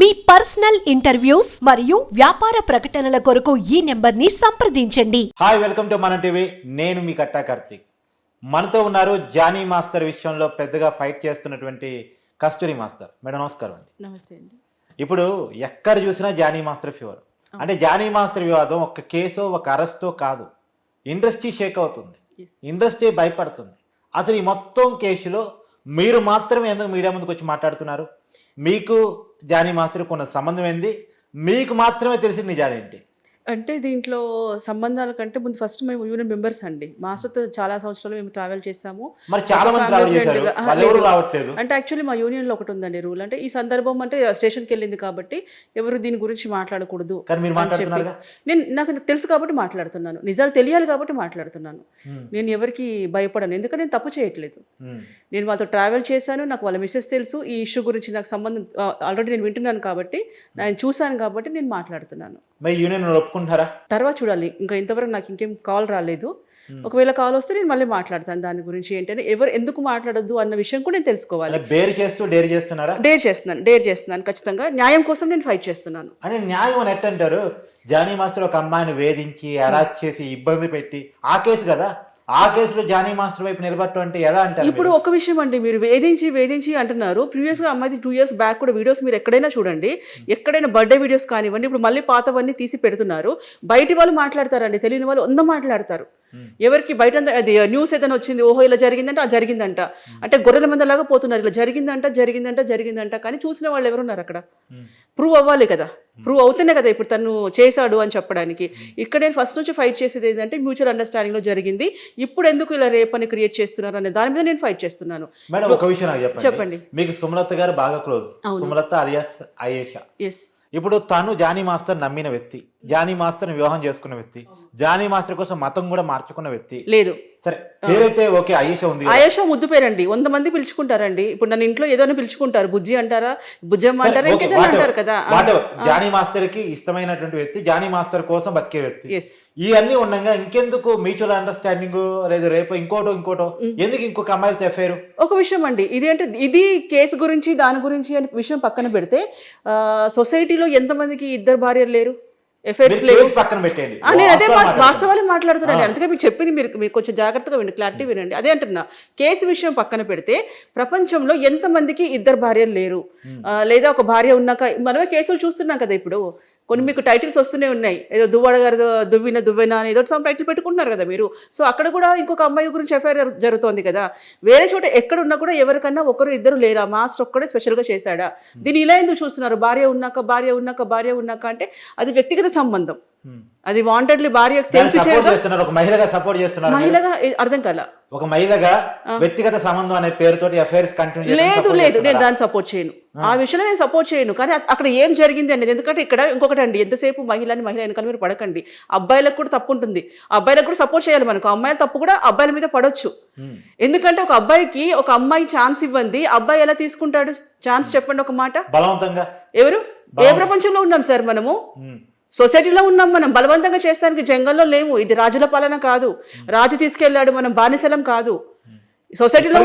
మీ personal interviews మరియు వ్యాపార ప్రకటనల కొరకు ఈ నెంబర్ని సంప్రదించండి. హాయ్, వెల్కమ్ టు మన టీవీ. నేను మీ కట్టా కార్తీక్. మనతో ఉన్నారు జానీ మాస్టర్ విషయంలో పెద్దగా ఫైట్ చేస్తున్నటువంటి కస్తూరి మాస్టర్. మేడం నమస్కారం అండి. నమస్తే అండి. ఇప్పుడు ఎక్కడ చూసినా జానీ మాస్టర్ ఫీవర్. అంటే జానీ మాస్టర్ వివాదం ఒక కేసో ఒక అరెస్టో కాదు, ఇండస్ట్రీ షేక్ అవుతుంది, ఇండస్ట్రీ భయపడుతుంది. అసలు ఈ మొత్తం కేసులో మీరు మాత్రమే ఎందుకు మీడియా ముందుకు వచ్చి మాట్లాడుతున్నారు? మీకు జానీ మాస్టర్ కొన్న సంబంధం ఏంటి? మీకు మాత్రమే తెలిసిన నిజాలు ఏంటి? అంటే దీంట్లో సంబంధాల కంటే ముందు ఫస్ట్ మేము యూనియన్ మెంబర్స్ అండి. మాస్టర్తో చాలా సంవత్సరాలు మేము ట్రావెల్ చేసాము. మరి చాలా మంది ట్రావెల్ చేశారు, వాళ్ళు ఎవరు రావట్లేదు. అంటే యాక్చువల్లీ మా యూనియన్లో ఒకటి ఉందండి రూల్, అంటే ఈ సందర్భం అంటే స్టేషన్కి వెళ్ళింది కాబట్టి ఎవరు దీని గురించి మాట్లాడకూడదు అని చెప్పి నాకు తెలుసు కాబట్టి మాట్లాడుతున్నాను. నిజాలు తెలియాలి కాబట్టి మాట్లాడుతున్నాను. నేను ఎవరికి భయపడను, ఎందుకంటే నేను తప్పు చేయట్లేదు. నేను వాళ్ళతో ట్రావెల్ చేశాను, నాకు వాళ్ళ మిస్సెస్ తెలుసు. ఈ ఇష్యూ గురించి నాకు సంబంధం ఆల్రెడీ నేను వింటున్నాను కాబట్టి, నేను చూశాను కాబట్టి నేను మాట్లాడుతున్నాను. తర్వాత చూడాలి, ఇంకా ఇంతవరకు నాకు ఇంకేం కాల్ రాలేదు. ఒకవేళ కాల్ వస్తే నేను మళ్ళీ మాట్లాడతాను దాని గురించి. ఏంటంటే ఎవరు ఎందుకు మాట్లాడొద్దు అన్న విషయం కూడా నేను తెలుసుకోవాలి. డేర్ చేస్తున్నాను ఖచ్చితంగా. న్యాయం కోసం నేను ఫైట్ చేస్తున్నాను. అని న్యాయం అని ఎట్టంటారు? జానీ మాస్టర్ ఒక అమ్మాయిని వేధించి అరెస్ట్ చేసి ఇబ్బంది పెట్టి ఆ కేసు కదా, ఆ కేసులో జానీ మాస్టర్ వైపు నిలబట్టం అంటే ఎలా అంటారు? ఇప్పుడు ఒక విషయం అండి, మీరు వేధించి అంటున్నారు. ప్రీవియస్గా అమ్మాయి 2 years బ్యాక్ కూడా వీడియోస్ మీరు ఎక్కడైనా చూడండి, ఎక్కడైనా బర్త్డే వీడియోస్ కానివ్వండి, ఇప్పుడు మళ్ళీ పాతవన్నీ తీసి పెడుతున్నారు. బయటి వాళ్ళు మాట్లాడతారండి, తెలియని వాళ్ళు మాట్లాడతారు. ఎవరికి బయట అది న్యూస్ ఏదైనా వచ్చింది, ఓహో ఇలా జరిగిందంట, ఆ జరిగిందంట అంటే గొర్రెల మందలాగా పోతున్నారు. ఇలా జరిగిందంట కానీ చూసిన వాళ్ళు ఎవరున్నారు అక్కడ? ప్రూవ్ అవ్వాలి కదా, ప్రూవ్ అవుతేనే కదా ఇప్పుడు తను చేశాడు అని చెప్పడానికి. ఇక్కడ నేను ఫస్ట్ నుంచి ఫైట్ చేసేది ఏంటంటే మ్యూచువల్ అండర్స్టాండింగ్ లో జరిగింది. ఇప్పుడు ఎందుకు ఇలా రేపని క్రియేట్ చేస్తున్నారు అనే దాని మీద నేను ఫైట్ చేస్తున్నాను. మేడం ఒక విషయం చెప్పండి. మీకు సుమలత గారు బాగా క్లోజ్, సుమలత అలియాస్ అయేషా. ఎస్. ఇప్పుడు తను జానీ మాస్టర్ నమ్మిన వ్యక్తి, జానీ మాస్టర్ వివాహం చేసుకున్న వ్యక్తి, జానీ మాస్టర్ కోసం మతం కూడా మార్చుకున్న వ్యక్తి. లేదు సరే, పేరైతే ఓకే, అయేషా ఉంది. అయేషా ముద్దు పేరండి, 100 మంది పిలుచుకుంటారండి. ఇప్పుడు నన్ను ఇంట్లో ఏదైనా పిలుచుకుంటారు, బుజ్జి అంటారా, బుజ్జమ్మ అంటారా, ఇంకేదైనా అంటారు కదా. జానీ మాస్టర్ కి ఇష్టమైనటువంటి వ్యక్తి, జానీ మాస్టర్ కోసం బతికే వ్యక్తి. ఇవన్నీ ఉండగా ఇంకెందుకు మ్యూచువల్ అండర్స్టాండింగ్ లేదు, రేపు ఇంకోటో ఎందుకు ఇంకొక అమ్మాయిలతో ఎఫ్ఐఆర్? ఒక విషయం అండి, ఇది కేసు గురించి దాని గురించి అనే విషయం పక్కన పెడితే, సొసైటీలో ఎంతమందికి 2 భార్యలు లేరు, ఎఫ్ఐఆర్స్ లేవు. నేను అదే వాస్తవాలు మాట్లాడుతున్నాను. అందుకే మీకు చెప్పింది మీరు కొంచెం జాగ్రత్తగా వినండి, క్లారిటీ వినండి. అదే అంటున్నా, కేసు విషయం పక్కన పెడితే ప్రపంచంలో ఎంతమందికి 2 భార్యలు లేరు, లేదా ఒక భార్య ఉన్నాక మనమే కేసులు చూస్తున్నాం కదా. ఇప్పుడు కొన్ని మీకు టైటిల్స్ వస్తూనే ఉన్నాయి, ఏదో దువ్వాడ గారు దువ్వెన అని ఏదో సమ్ టైటిల్ పెట్టుకుంటున్నారు కదా మీరు. సో అక్కడ కూడా ఇంకొక అమ్మాయి గురించి ఎఫ్ఐఆర్ జరుగుతోంది కదా. వేరే చోట ఎక్కడున్నా కూడా ఎవరికన్నా 1-2 లేరా, మాస్టర్ ఒక్కడే స్పెషల్గా చేశాడా? దీన్ని ఇలా ఎందుకు చూస్తున్నారు? భార్య ఉన్నాక అంటే అది వ్యక్తిగత సంబంధం, అది వాంటెడ్లీ భార్య తెలిసి మహిళగా అర్థం కాల, ఒక మహిళగా వ్యక్తిగత సంబంధం అనే పేరుతో అఫైర్స్ కంటిన్యూ లేదు నేను దాన్ని సపోర్ట్ చేయను. ఆ విషయంలో నేను సపోర్ట్ చేయను. కానీ అక్కడ ఏం జరిగింది అనేది, ఎందుకంటే ఇక్కడ ఇంకొకటి అండి, ఎంతసేపు మహిళ వెనకాల మీరు పడకండి. అబ్బాయిలకు కూడా తప్పు ఉంటుంది, అబ్బాయిలకు కూడా సపోర్ట్ చేయాలి మనకు. అమ్మాయిల తప్పు కూడా అబ్బాయిల మీద పడవచ్చు. ఎందుకంటే ఒక అబ్బాయికి ఒక అమ్మాయి ఛాన్స్ ఇవ్వండి, అబ్బాయి ఎలా తీసుకుంటాడు ఛాన్స్? చెప్పండి ఒక మాట. బలవంతంగా ఎవరు? ఏ ప్రపంచంలో ఉన్నాం సార్ మనము? సొసైటీలో ఉన్నాం మనం. బలవంతంగా చేస్తానికి జంగల్లో లేము. ఇది రాజుల పాలన కాదు, రాజు తీసుకెళ్లాడు, మనం బానిసలం కాదు. సొసైటీలో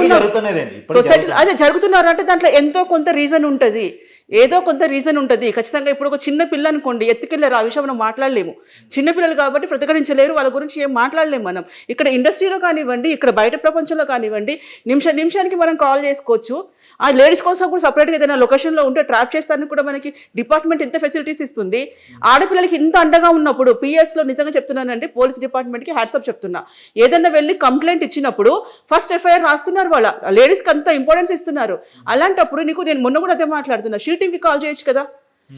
అదే జరుగుతున్నారు అంటే దాంట్లో ఎంతో కొంత రీజన్ ఉంటుంది, ఏదో కొంత రీజన్ ఉంటుంది ఖచ్చితంగా. ఇప్పుడు ఒక చిన్న పిల్ల అనుకోండి, ఎత్తుకెళ్ళారు, ఆ విషయం మనం మాట్లాడలేము. చిన్నపిల్లలు కాబట్టి ప్రతిఘటించలేరు, వాళ్ళ గురించి ఏం మాట్లాడలేము మనం. ఇక్కడ ఇండస్ట్రీలో కానివ్వండి, ఇక్కడ బయట ప్రపంచంలో కానివ్వండి, నిమిషానికి మనం కాల్ చేసుకోవచ్చు. ఆ లేడీస్ కోసం కూడా సపరేట్గా ఏదైనా లొకేషన్లో ఉంటే ట్రాప్ చేస్తానికి కూడా మనకి డిపార్ట్మెంట్ ఇంత ఫెసిలిటీస్ ఇస్తుంది. ఆడపిల్లలకి ఇంత అండగా ఉన్నప్పుడు పిఎస్లో నిజంగా చెప్తున్నానంటే, పోలీస్ డిపార్ట్మెంట్కి హ్యాట్సప్ చెప్తున్నా. ఏదైనా వెళ్ళి కంప్లైంట్ ఇచ్చినప్పుడు ఫస్ట్ ఎఫ్ఐఆర్ రాస్తున్నారు, వాళ్ళ లేడీస్కి అంత ఇంపార్టెన్స్ ఇస్తున్నారు. అలాంటప్పుడు నేను మొన్న కూడా అదే మాట్లాడుతున్నా, షీటింగ్కి కాల్ చేయొచ్చు కదా.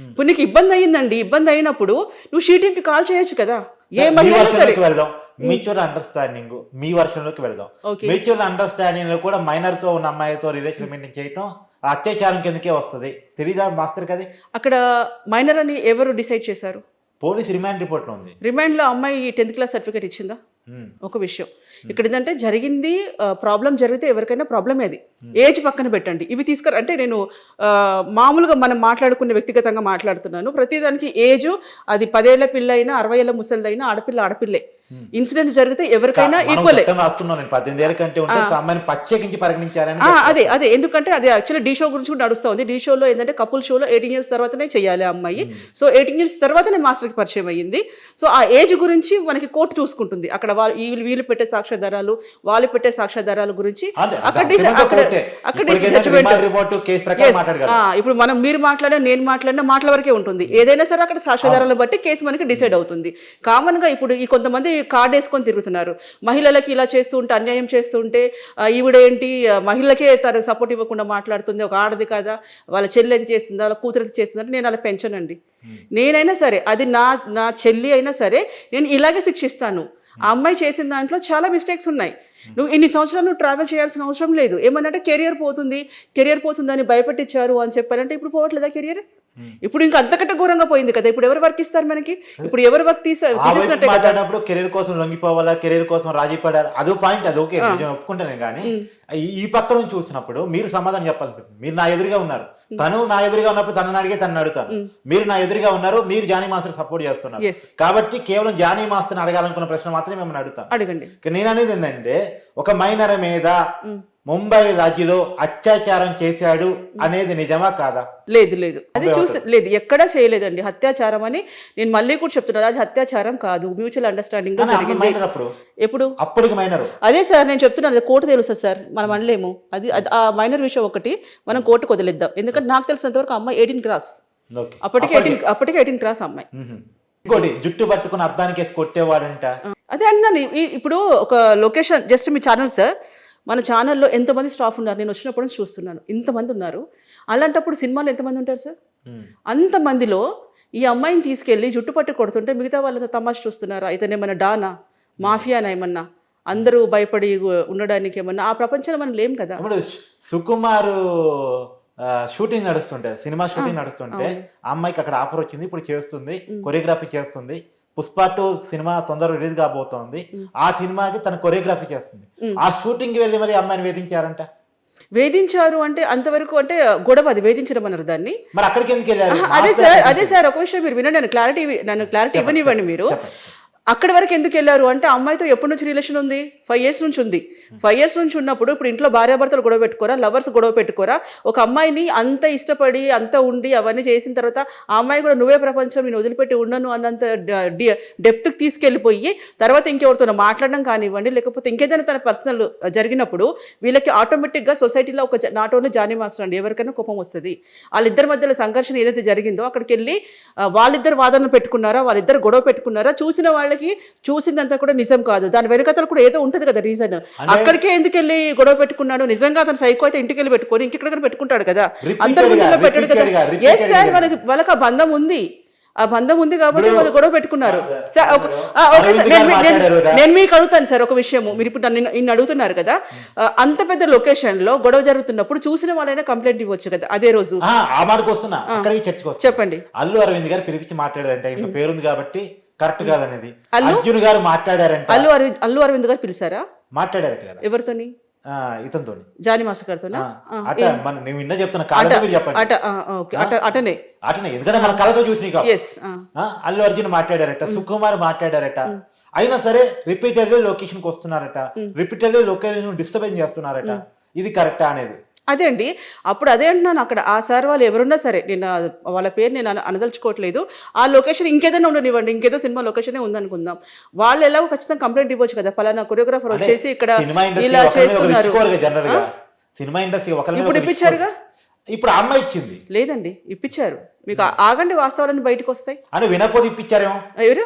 ఇప్పుడు నీకు ఇబ్బంది అయ్యిందండి, ఇబ్బంది అయినప్పుడు నువ్వు షీటింగ్కి కాల్ చేయొచ్చు కదా. ఏ మహిళ సరే. మ్యూచువల్ అండర్స్టాండింగ్ మీ వర్షంలోకి వెళ్దాం. మ్యూచువల్ అండర్స్టాండింగ్ లో కూడా మైనర్ తో ఉన్న అమ్మాయితో రిలేషన్ మెయింటైన్ చేయటం అత్యాచారం కిందకే వస్తుంది. తెలీదా మాస్టర్ కది? అక్కడ మైనర్ అని ఎవరు డిసైడ్ చేశారు? పోలీస్ రిమాండ్ రిపోర్ట్ లో ఉంది. రిమాండ్ లో అమ్మాయి 10th క్లాస్ సర్టిఫికేట్ ఇచ్చిందా? ఒక విషయం ఇక్కడ ఏంటంటే, జరిగింది ప్రాబ్లం జరిగితే ఎవరికైనా ప్రాబ్లమే. అది ఏజ్ పక్కన పెట్టండి, ఇవి అంటే నేను మామూలుగా మనం మాట్లాడుకునే వ్యక్తిగతంగా మాట్లాడుతున్నాను. ప్రతిదానికి ఏజ్, అది 10 ఏళ్ల పిల్ల అయినా 60 ఏళ్ల ముసలిదైనా ఆడపిల్లే. ఇన్సిడెంట్ జరిగితే ఎవరికైనా మనం ఈక్వలే. చట్టం రాసుకున్నాం, నేను 18 ఏళ్ళ కంటే ఉంటే అమ్మాయిని ప్రత్యేకించి పరిగణించారని అదే ఎందుకంటే అది యాక్చువల్లీ డీ షో గురించి కూడా నడుస్తుంది. డీ షోలో ఏంటంటే కపుల్ షోలో 18 ఇయర్స్ తర్వాతనే చేయాలి ఆ అమ్మాయి. సో 18 ఇయర్స్ తర్వాతనే మాస్టర్కి పరిచయం అయ్యింది. సో ఆ ఏజ్ గురించి మనకి కోర్టు చూసుకుంటుంది. అక్కడ వీళ్ళు పెట్టే సాక్ష్యాధారాలు, వాళ్ళు పెట్టే సాక్ష్యాధారాల గురించి ఇప్పుడు మీరు మాట్లాడినా నేను మాట్లాడినా మాటల వరకే ఉంటుంది. ఏదైనా సరే అక్కడ సాక్ష్యాధారాలను బట్టి కేసు మనకి డిసైడ్ అవుతుంది. కామన్ గా ఇప్పుడు ఈ కొంతమంది కార్డు వేసుకొని తిరుగుతున్నారు. మహిళలకి ఇలా చేస్తూ ఉంటే, అన్యాయం చేస్తూ ఉంటే ఈవిడేంటి మహిళలకే తను సపోర్ట్ ఇవ్వకుండా మాట్లాడుతుంది, ఒక ఆడది కాదా, వాళ్ళ చెల్లి అయితే చేస్తుందా, వాళ్ళ కూతురు అయితే చేస్తుందా అంటే నేను అలా పెంచనండి. నేనైనా సరే, అది నా చెల్లి అయినా సరే నేను ఇలాగే శిక్షిస్తాను. ఆ అమ్మాయి చేసిన దాంట్లో చాలా మిస్టేక్స్ ఉన్నాయి. నువ్వు ఇన్ని సంవత్సరాలు నువ్వు ట్రావెల్ చేయాల్సిన అవసరం లేదు. ఏమన్నంటే కెరియర్ పోతుందని భయపెట్టించారు అని చెప్పారంటే ఇప్పుడు పోవట్లేదా కెరియర్? ఇప్పుడు ఇంకా అంతకంటే ఘోరంగా పోయింది కదా. ఇప్పుడు ఎవరు వర్క్ ఇస్తారు మనకి? ఇప్పుడు ఎవరు వర్క్ తీసేసినట్టే మాట్లాడినప్పుడు కెరీర్ కోసం లొంగిపోవాలా, కెరీర్ కోసం రాజీ పడాలి, అదో పాయింట్, అది ఓకే, నేను ఒప్పుకుంటాను. కానీ ఈ పక్క నుంచి చూసినప్పుడు మీరు సమాధానం చెప్పాలనుకుంటుంది. మీరు నా ఎదురుగా ఉన్నారు, తను నా ఎదురుగా ఉన్నప్పుడు తనని అడిగే తనని అడుగుతాను. మీరు నా ఎదురుగా ఉన్నారు, మీరు జానీ మాస్టర్ సపోర్ట్ చేస్తున్నారు కాబట్టి కేవలం జానీ మాస్టర్ని అడగాలనుకున్న ప్రశ్న మాత్రమే మిమ్మల్ని అడుగుతాను. అడగండి. నేను అనేది ఏంటంటే, ఒక మైనర్ మీద ముంబై రాజ్యలో అత్యాచారం చేశాడు అనేది నిజమా కాదా? లేదు అది లేదు, ఎక్కడా చేయలేదండి అత్యాచారం అని. నేను మళ్ళీ కూడా చెప్తున్నాను, అది అత్యాచారం కాదు, మ్యూచువల్ అండర్స్టాండింగ్ లో జరిగింది. ఎప్పుడు అప్పటికి మైనర్ అదే సార్ నేను చెప్తున్నాను, అది కోర్టు తెలుస్తుంది సార్, మనం అనలేము. అది ఆ మైనర్ విషయం ఒకటి మనం కోర్టుకు వదిలేద్దాం. ఎందుకంటే నాకు తెలిసినంత వరకు అమ్మాయి 18 క్రాస్, అప్పటికి 18 క్రాస్ అమ్మాయి. ఇంకోటి జుట్టు పట్టుకుని అద్దానికి వేసి కొట్టేవాడంట. అదే అన్నాను. ఇప్పుడు ఒక లొకేషన్, జస్ట్ మీ ఛానల్ సార్, మన ఛానల్లో ఎంతమంది స్టాఫ్ ఉన్నారు, నేను వచ్చినప్పుడు నుంచి చూస్తున్నాను, ఇంతమంది ఉన్నారు. అలాంటప్పుడు సినిమాలో ఎంతమంది ఉంటారు సార్? అంతమందిలో ఈ అమ్మాయిని తీసుకెళ్ళి జుట్టు పట్టు కొడుతుంటే మిగతా వాళ్ళంతా తమాషా చూస్తున్నారా? ఇతనేమన్నా డానా, మాఫియానా ఏమన్నా? అందరూ భయపడి ఉండడానికి ఏమన్నా? ఆ ప్రపంచంలో మనం లేం కదా. సుకుమారు షూటింగ్ నడుస్తుంటే, సినిమా షూటింగ్ నడుస్తుంటే అమ్మాయికి అక్కడ ఆఫర్ వచ్చింది, ఇప్పుడు చేస్తుంది, కొరియోగ్రఫీ చేస్తుంది. పుష్ప 2 సినిమా తొందరగా రిలీజ్ కాబోతోంది. ఆ సినిమాకి తన కొరియోగ్రఫీ చేస్తుంది. ఆ షూటింగ్ కి వెళ్ళి మరి అమ్మాయిని వేధించారంట. వేధించారు అంటే అంతవరకు అంటే గొడవ, అది వేధించడం అన్నారు దాన్ని. మరి అక్కడికి ఎందుకు వెళ్ళారు? అదే సార్ ఒక విషయం మీరు వినండి, నన్ను క్లారిటీ ఇవ్వనివ్వండి. మీరు అక్కడి వరకు ఎందుకు వెళ్ళారు అంటే, అమ్మాయితో ఎప్పటి నుంచి రిలేషన్ ఉంది? 5 years నుంచి ఉంది. 5 years నుంచి ఉన్నప్పుడు ఇప్పుడు ఇంట్లో భార్యాభర్తలు గొడవ పెట్టుకోరా, లవర్స్ గొడవ పెట్టుకోరా? ఒక అమ్మాయిని అంత ఇష్టపడి అంత ఉండి అవన్నీ చేసిన తర్వాత ఆ అమ్మాయి కూడా నువ్వే ప్రపంచం, నేను వదిలిపెట్టి ఉండను అన్నంత డెప్త్కి తీసుకెళ్ళిపోయి తర్వాత ఇంకెవరితో మాట్లాడడం కానివ్వండి, లేకపోతే ఇంకేదైనా తన పర్సనల్ జరిగినప్పుడు వీళ్ళకి ఆటోమేటిక్గా సొసైటీలో ఒక నాట్ ఓన్లీ జానీ మాస్టర్ అండి, ఎవరికైనా కోపం వస్తుంది. వాళ్ళిద్దరి మధ్యలో సంఘర్షణ ఏదైతే జరిగిందో అక్కడికి వెళ్ళి వాళ్ళిద్దరు వాదనలు పెట్టుకున్నారా, వాళ్ళిద్దరు గొడవ పెట్టుకున్నారా, చూసిన వాళ్ళకి చూసిందంతా కూడా నిజం కాదు, దాని వెనకతలు కూడా ఏదో ఉంటది కదా రీజన్. అక్కడికే ఎందుకు వెళ్ళి గొడవ పెట్టుకున్నాడు? నిజంగా అతను సైకో అయితే ఇంటికి వెళ్ళి పెట్టుకొని ఇంకెక్కడ పెట్టుకుంటాడు కదా, అందరి ముందు పెట్టాడు కదా. ఎస్ సార్, వాళ్ళకి ఆ బంధం ఉంది, ఆ బంధం ఉంది కాబట్టి వాళ్ళు గొడవ పెట్టుకున్నారు. నేను మీకు అడుగుతాను సార్ ఒక విషయము, మీరు ఇప్పుడు నన్ను అడుగుతున్నారు కదా, అంత పెద్ద లొకేషన్ లో గొడవ జరుగుతున్నప్పుడు చూసిన వాళ్ళైనా కంప్లైంట్ ఇవ్వచ్చు కదా అదే రోజు. చెప్పండి. అల్లు అరవింద్ గారు పిలిపించి మాట్లాడారంటే, ఇంత పేరుంది కాబట్టి కరెక్ట్ కాదనేది అర్జున్ గారు మాట్లాడారంట. అల్లు అరవింద్ గారు పిలిచారా? మాట్లాడారట కదా. ఎవరితోని? ఇతనితో, జానీ మాస్టర్ గారితోనా? అటనే, ఎందుకంటే మన కళతో చూసి అల్లు అర్జున్ మాట్లాడారట, సుకుమార్ మాట్లాడారట. అయినా సరే రిపీటెడ్లీ లొకేషన్ కి వస్తున్నారట, రిపీటెడ్లీ లొకేషన్ డిస్టర్బెన్స్ చేస్తున్నారట. ఇది కరెక్టా అనేది? అదే అండి, అప్పుడు అదే అంటున్నాను. అక్కడ ఆ సార్ వాళ్ళు ఎవరున్నా సరే, నేను వాళ్ళ పేరు నేను అనదలుచుకోవట్లేదు, ఆ లొకేషన్ ఇంకేదైనా ఉండనివ్వండి, ఇంకేదో సినిమా లొకేషనే ఉందనుకుందాం, వాళ్ళు ఎలాగో ఖచ్చితంగా కంప్లైంట్ ఇవ్వచ్చు కదా, పలానా కొరియోగ్రాఫర్ వచ్చేసి ఇక్కడ ఇలా చేస్తున్నారు. ఇప్పుడు ఇప్పించారుగా, ఇప్పుడు అమ్మాయి ఇచ్చింది లేదండి, ఇప్పించారు. మీకు ఆగండి, వాస్తవాలన్నీ బయటకు వస్తాయి. అని వినపోతే ఇప్పించారేమో, ఎవరు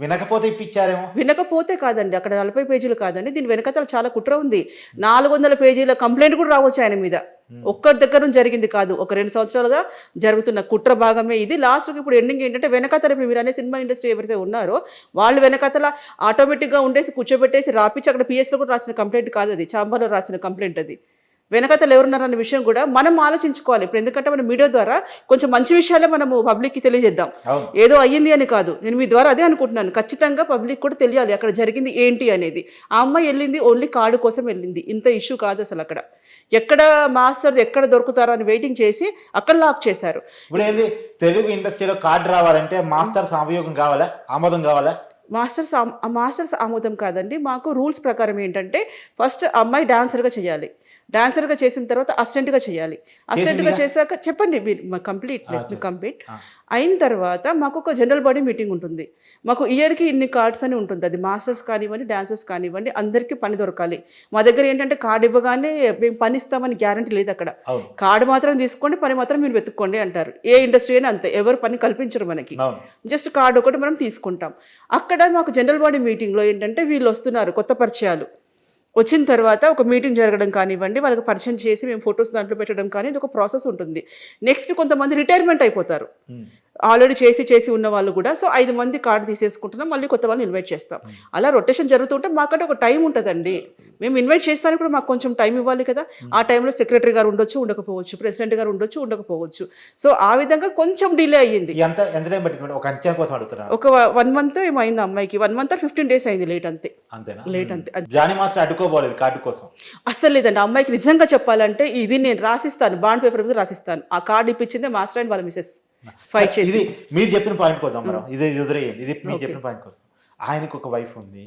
వినకపోతే ఇప్పించారేమో. వినకపోతే కాదండి, అక్కడ 40 పేజీలు కాదండి, దీని వెనకతల చాలా కుట్ర ఉంది. 400 పేజీల కంప్లైంట్ కూడా రావచ్చు ఆయన మీద. ఒక్కరి దగ్గర నుంచి జరిగింది కాదు, ఒక 2 సంవత్సరాలుగా జరుగుతున్న కుట్ర భాగమే ఇది. లాస్ట్కి ఇప్పుడు ఎండింగ్ ఏంటంటే, వెనకతల మీరు అనే సినిమా ఇండస్ట్రీ ఎవరైతే ఉన్నారో వాళ్ళు వెనకతల ఆటోమేటిక్గా ఉండేసి కూర్చోబెట్టేసి రాపించి అక్కడ పిఎస్లో కూడా రాసిన కంప్లైంట్ కాదు, అది చాంబర్లో రాసిన కంప్లైంట్. అది వెనకతలు ఎవరున్నారన్న విషయం కూడా మనం ఆలోచించుకోవాలి. ఇప్పుడు ఎందుకంటే మనం మీడియా ద్వారా కొంచెం మంచి విషయాలే మనము పబ్లిక్కి తెలియజేద్దాం, ఏదో అయ్యింది అని కాదు. నేను మీ ద్వారా అదే అనుకుంటున్నాను, ఖచ్చితంగా పబ్లిక్ కూడా తెలియాలి అక్కడ జరిగింది ఏంటి అనేది. ఆ అమ్మాయి వెళ్ళింది ఓన్లీ కార్డు కోసం వెళ్ళింది, ఇంత ఇష్యూ కాదు అసలు. అక్కడ ఎక్కడ మాస్టర్ ఎక్కడ దొరుకుతారో అని వెయిటింగ్ చేసి అక్కడ లాక్ చేశారు. ఇప్పుడు ఏంది, తెలుగు ఇండస్ట్రీలో కార్డు రావాలంటే మాస్టర్ సంయోగం కావాలా, ఆమోదం కావాలా? మాస్టర్స్ ఆమోదం కాదండి. మాకు రూల్స్ ప్రకారం ఏంటంటే ఫస్ట్ అమ్మాయి డాన్సర్గా చేయాలి, డాన్సర్గా చేసిన తర్వాత అసిస్టెంట్గా చేయాలి, అసిస్టెంట్గా చేశాక చెప్పండి మీరు కంప్లీట్ అయిన తర్వాత మాకు ఒక జనరల్ బాడీ మీటింగ్ ఉంటుంది. మాకు ఇయర్కి ఇన్ని కార్డ్స్ అని ఉంటుంది. అది మాస్టర్స్ కానివ్వండి, డాన్సర్స్ కానివ్వండి, అందరికీ పని దొరకాలి. మా దగ్గర ఏంటంటే కార్డు ఇవ్వగానే మేము పని ఇస్తామని గ్యారంటీ లేదు. అక్కడ కార్డు మాత్రం తీసుకోండి, పని మాత్రం మీరు వెతుక్కోండి అంటారు. ఏ ఇండస్ట్రీ అయినా అంతే, ఎవరు పని కల్పించరు మనకి, జస్ట్ కార్డు ఒకటి మనం తీసుకుంటాం. అక్కడ మాకు జనరల్ బాడీ మీటింగ్లో ఏంటంటే వీళ్ళు వస్తున్నారు కొత్త పరిచయాలు, వచ్చిన తర్వాత ఒక మీటింగ్ జరగడం కానివ్వండి, వాళ్ళకి పరిచయం చేసి మేము ఫొటోస్ దాంట్లో పెట్టడం కానీ ఇది ఒక ప్రాసెస్ ఉంటుంది. నెక్స్ట్ కొంతమంది రిటైర్మెంట్ అయిపోతారు, ఆల్రెడీ చేసి ఉన్న వాళ్ళు కూడా. సో 5 మంది కార్డు తీసేసుకుంటున్నాం, మళ్ళీ కొత్త వాళ్ళని ఇన్వైట్ చేస్తాం. అలా రొటేషన్ జరుగుతుంటే మాకంటే ఒక టైం ఉంటుందండి. మేము ఇన్వైట్ చేస్తానికి కూడా మాకు కొంచెం టైం ఇవ్వాలి కదా. ఆ టైంలో సెక్రటరీ గారు ఉండొచ్చు, ఉండకపోవచ్చు, ప్రెసిడెంట్ గారు ఉండొచ్చు, ఉండకపోవచ్చు. సో ఆ విధంగా కొంచెం డిలే అయ్యింది. ఒక 1 మంత్ ఏమో అయింది అమ్మాయికి, 1 మంత్ 15 days అయింది లేట్, అంతే. లేట్ అంతే. అస్సలు లేదండి. అమ్మాయికి నిజంగా చెప్పాలంటే ఇది నేను రాసిస్తాను, బాండ్ పేపర్ మీద రాసిస్తాను. ఆ కార్డు ఇప్పించిందే మాస్టర్ అండ్ వాళ్ళ మిసెస్ ఫైట్ చేసి. ఇది మీరు చెప్పిన పాయింట్ కోసం మనం ఇది ఎదురయ్యింది. ఇది మీరు చెప్పిన పాయింట్ కోసం ఆయనకు ఒక వైఫ్ ఉంది,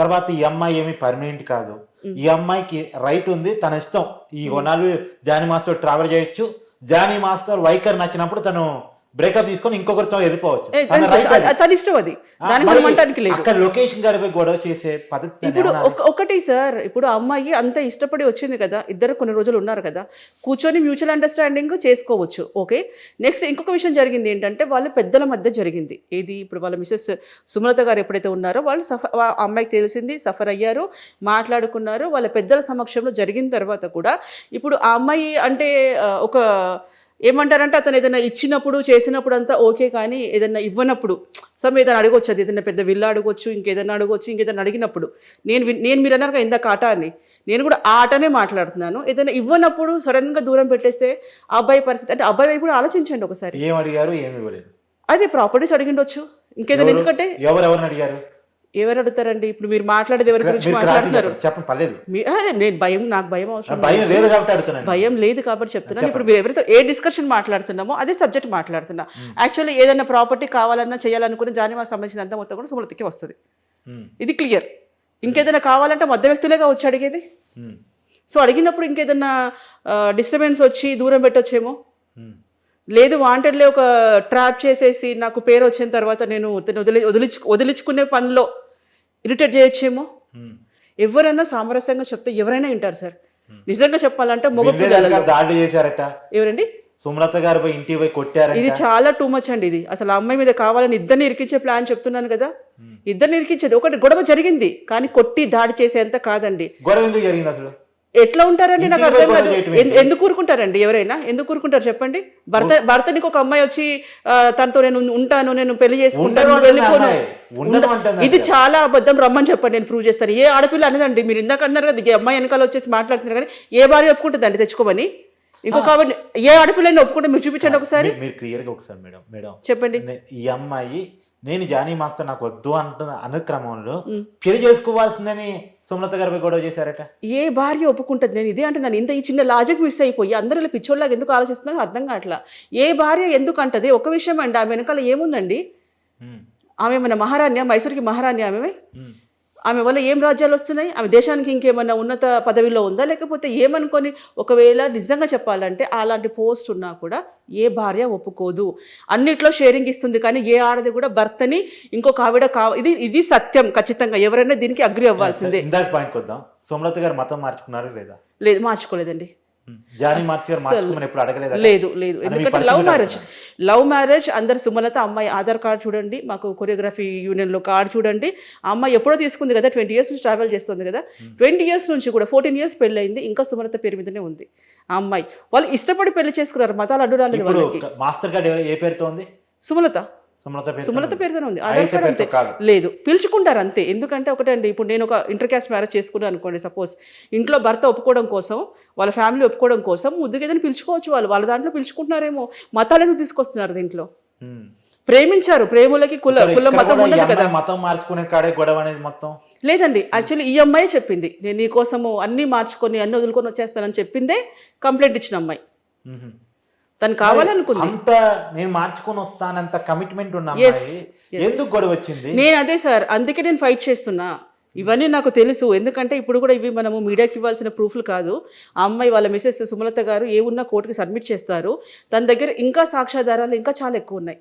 తర్వాత ఈ అమ్మాయి ఏమి పర్మనెంట్ కాదు, ఈ అమ్మాయికి రైట్ ఉంది, తన ఇష్టం. ఈ కొన్నాళ్ళు జానీ మాస్టర్ ట్రావెల్ చేయొచ్చు, జానీ మాస్టర్ వైఖరి నచ్చినప్పుడు తను బ్రేకప్ తీసుకొని ఇంకొకరితో వెళ్ళిపోవచ్చు, తన ఇష్టం. అది దానికి లేదు. అక్కడ లొకేషన్ గడిపై గొడవ చేసే పద్ధతి. ఇప్పుడు ఒకటి సార్, ఇప్పుడు అమ్మాయి అంత ఇష్టపడి వచ్చింది కదా, ఇద్దరు కొన్ని రోజులు ఉన్నారు కదా, కూర్చొని మ్యూచువల్ అండర్స్టాండింగ్ చేసుకోవచ్చు, ఓకే. నెక్స్ట్ ఇంకొక విషయం జరిగింది ఏంటంటే వాళ్ళ పెద్దల మధ్య జరిగింది. ఇది ఇప్పుడు వాళ్ళ మిసెస్ సుమలత గారు ఎప్పుడైతే ఉన్నారో వాళ్ళు అమ్మాయికి తెలిసింది, సఫర్ అయ్యారు, మాట్లాడుకున్నారు. వాళ్ళ పెద్దల సమక్షంలో జరిగిన తర్వాత కూడా ఇప్పుడు ఆ అమ్మాయి అంటే ఒక ఏమంటారంటే అతను ఏదైనా ఇచ్చినప్పుడు చేసినప్పుడు అంతా ఓకే, కానీ ఏదైనా ఇవ్వనప్పుడు సమ్ ఏదైనా అడగొచ్చు, అది ఏదైనా పెద్ద విల్లు అడగొచ్చు, ఇంకేదైనా అడగొచ్చు, ఇంకేదైనా అడిగినప్పుడు నేను మీరు అన్నారు ఇందాక ఆట అని, నేను కూడా ఆ ఆటనే మాట్లాడుతున్నాను. ఏదైనా ఇవ్వనప్పుడు సడన్గా దూరం పెట్టేస్తే ఆ అబ్బాయి పరిస్థితి, అంటే అబ్బాయి వైపు కూడా ఆలోచించండి ఒకసారి. ఏం అడిగారు, ఏమి ఇవ్వలేదు, అదే ప్రాపర్టీస్ అడిగిండొచ్చు, ఇంకేదైనా. ఎందుకంటే ఎవరెవరిని అడిగారు, ఎవరు అడుగుతారండి? ఇప్పుడు మీరు మాట్లాడేది ఎవరి గురించి మాట్లాడుతున్నారు? నేను నాకు భయం అవసరం, భయం లేదు కాబట్టి చెప్తున్నాను. ఇప్పుడు మీరు ఎవరితో ఏ డిస్కషన్ మాట్లాడుతున్నామో అదే సబ్జెక్ట్ మాట్లాడుతున్నా. యాక్చువల్లీ ఏదైనా ప్రాపర్టీ కావాలన్నా చేయాలనుకుని జానీమాస్కి సంబంధించిన అంతా మొత్తం కూడా సుమలతకి వస్తుంది, ఇది క్లియర్. ఇంకేదైనా కావాలంటే మధ్య వ్యక్తులేగా వచ్చి అడిగేది. సో అడిగినప్పుడు ఇంకేదన్నా డిస్టర్బెన్స్ వచ్చి దూరం పెట్టొచ్చేమో, లేదు వాంటెడ్లే ఒక ట్రాప్ చేసేసి నాకు పేరు వచ్చిన తర్వాత నేను వదిలించుకునే పనిలో ఇరిటేట్ చేయొచ్చేమో. ఎవరైనా సామరస్యంగా చెప్తే ఎవరైనా వింటారు సార్. నిజంగా చెప్పాలంటే దాడి చేశారట ఎవరండి, సుమలత గారు ఇంటికి పోయి కొట్టారు. ఇది చాలా టూ మచ్ అండి. ఇది అసలు అమ్మాయి మీద కావాలని ఇద్దరిని ఇరికించే ప్లాన్ చెప్తున్నాను కదా, ఇద్దరిని ఇరికించేది. ఒకటి గొడవ జరిగింది కానీ కొట్టి దాడి చేసేంత కాదండి. గొడవ ఎందుకు జరిగింది అసలు? ఎట్లా ఉంటారండి నాకు అర్థం కాదు. ఎందుకు ఊరుకుంటారండి ఎవరైనా? ఎందుకు ఊరుకుంటారు చెప్పండి? భర్తనికి ఒక అమ్మాయి వచ్చి తనతో నేను ఉంటాను, నేను పెళ్లి చేసుకుంటాను, వెళ్ళిపోను, ఇది చాలా అబద్ధం, రమ్మని చెప్పండి, నేను ప్రూవ్ చేస్తాను. ఏ ఆడపిల్ల అనేదండి, మీరు ఇందాక అన్నారు కదా అమ్మాయి వెనకాల వచ్చేసి మాట్లాడుతున్నారు, కానీ ఏ భార్య ఒప్పుకుంటుందండి తెచ్చుకోమని? ఇంకో కాబట్టి ఏ ఆడపిల్లని ఒప్పుకుంటే మీరు చూపించండి ఒకసారి, మీరు క్లియర్గా ఒకసారి. మేడం చెప్పండి. ఈ అమ్మాయి నేను జానీ మాస్టర్ నాకు వద్దు అంటున్న అనుక్రమంలో పెళ్లి చేసుకోవాల్సిందని సుమలత గారిపై గొడవ చేశారట. ఏ భార్య ఒప్పుకుంటుంది? నేను ఇదే అంటున్నాను. ఇంత ఈ చిన్న లాజిక్ మిస్ అయిపోయి అందరూ ఇలా పిచ్చోళ్ళలాగా ఎందుకు ఆలోచిస్తున్నారో అర్థం కావట్లా. ఏ భార్య ఎందుకు అంటది? ఒక విషయం అండి, ఆమె వెనకాల ఏముందండి? ఆమె మన మహారాణ్య, మైసూర్కి మహారాణ్య ఆమె వల్ల ఏం రాజ్యాలు వస్తున్నాయి? ఆమె దేశానికి ఇంకేమన్నా ఉన్నత పదవిలో ఉందా? లేకపోతే ఏమనుకొని ఒకవేళ నిజంగా చెప్పాలంటే అలాంటి పోస్ట్ ఉన్నా కూడా ఏ భార్య ఒప్పుకోదు, అన్నిట్లో షేరింగ్ ఇస్తుంది. కానీ ఏ ఆడది కూడా భర్తని ఇంకొక ఆవిడ ఇది సత్యం ఖచ్చితంగా. ఎవరైనా దీనికి అగ్రి అవ్వాల్సిందే. ఇందాక పాయింట్ కొద్దాం, సుమలత గారు మతం మార్చుకున్నారా లేదా? లేదు, మార్చుకోలేదండి. లేదు లేదు, ఎందుకంటే లవ్ మ్యారేజ్ అందరు. సుమలత అమ్మాయి ఆధార్ కార్డు చూడండి, మాకు కొరియోగ్రఫీ యూనియన్లో కార్డు చూడండి. ఆ అమ్మాయి ఎప్పుడో తీసుకుంది కదా, 20 years నుంచి ట్రావెల్ చేస్తుంది కదా, 20 years నుంచి కూడా 14 years పెళ్ళయింది, ఇంకా సుమలత పేరు మీదనే ఉంది ఆ అమ్మాయి. వాళ్ళు ఇష్టపడి పెళ్లి చేసుకున్నారు, మతాలు అడ్డు రాలేదు వాళ్ళకి. మాస్టర్ కార్డు ఏ పేరుతో ఉంది? సుమలత పేరుతోనే ఉంది. ఆధార్ కార్డు అంతే లేదు, పిలుచుకుంటారు అంతే. ఎందుకంటే ఒకటండి, ఇప్పుడు నేను ఒక ఇంటర్ క్యాస్ట్ మ్యారేజ్ చేసుకున్నాను అనుకోండి, సపోజ్ ఇంట్లో భర్త ఒప్పుకోవడం కోసం, వాళ్ళ ఫ్యామిలీ ఒప్పుకోవడం కోసం ముద్దుగా ఏదైనా పిలుచుకోవచ్చు, వాళ్ళ దాంట్లో పిలుచుకుంటున్నారేమో. మతాలు ఎందుకు తీసుకొస్తున్నారు దీంట్లో? ప్రేమించారు, ప్రేములకి కుల మతం ఉండదు కదా. మతం మార్చుకునే కాడే గొడవ అనేది మొత్తం లేదండి. యాక్చువల్లీ ఈ అమ్మాయి చెప్పింది, నేను నీ కోసము అన్ని మార్చుకొని అన్ని వదులుకొని వచ్చేస్తానని చెప్పిందే కంప్లైంట్ ఇచ్చిన అమ్మాయి. తను కావాలనుకుంది. అంత నేను మార్చుకొని వస్తానంత కమిట్మెంట్ ఉన్న Yes, అమ్మాయి ఎందుకు గొడవ వచ్చింది? నేను అదే సార్, అందుకే నేను ఫైట్ చేస్తున్నా. ఇవన్నీ నాకు తెలుసు, ఎందుకంటే ఇప్పుడు కూడా ఇవి మనము మీడియాకి ఇవ్వాల్సిన ప్రూఫ్లు కాదు. ఆ అమ్మాయి వాళ్ళ మిసెస్ సుమలత గారు ఏమున్నా కోర్టుకి సబ్మిట్ చేస్తారు. తన దగ్గర ఇంకా సాక్ష్యాధారాలు ఇంకా చాలా ఎక్కువ ఉన్నాయి.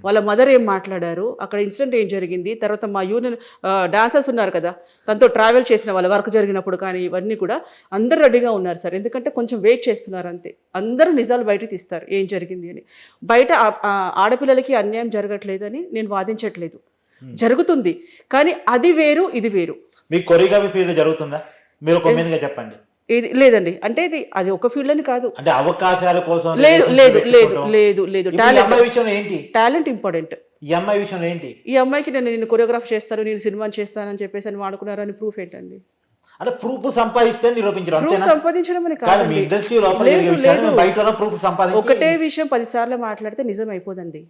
వాళ్ళ మదర్ ఏం మాట్లాడారు, అక్కడ ఇన్సిడెంట్ ఏం జరిగింది, తర్వాత మా యూనియన్ డాన్సర్స్ ఉన్నారు కదా, తనతో ట్రావెల్ చేసిన వాళ్ళ వర్క్ జరిగినప్పుడు కానీ ఇవన్నీ కూడా అందరూ రెడీగా ఉన్నారు సార్. ఎందుకంటే కొంచెం వెయిట్ చేస్తున్నారు అంతే. అందరూ నిజాలు బయట తీస్తారు ఏం జరిగింది అని. బయట ఆడపిల్లలకి అన్యాయం జరగట్లేదని నేను వాదించట్లేదు, జరుగుతుంది. కానీ అది వేరు, ఇది వేరు. మీకు కొరియోగ్రఫీ ఫీల్డ్ జరుగుతుందా? మీరు కామెంట్ గా చెప్పండి. ఇది లేదండి, అంటే అది ఒక ఫీల్డ్ అని కాదు. అంటే అవకాశాల కోసం లేదు లేదు లేదు లేదు లేదు అమ్మాయి విషయంలో ఏంటి? Talent important. ఈ అమ్మాయి విషయంలో ఏంటి? ఈ అమ్మాయికి నేను కొరియోగ్రాఫ్ చేస్తాను, నేను సినిమాని చేస్తానని చెప్పేసి అని వాడుకున్నారని ప్రూఫ్ ఏంటండి? అంటే ప్రూఫ్ సంపాదిస్తే నిరూపించడం ప్రూఫ్ సంపాదించడం అని కాదు. మీ ఇండస్ట్రీ లోపల జరిగే విషయాన్ని బయట ప్రూఫ్ సంపాదించి ఒకటే విషయం 10 సార్లు మాట్లాడితే నిజం అయిపోదండి.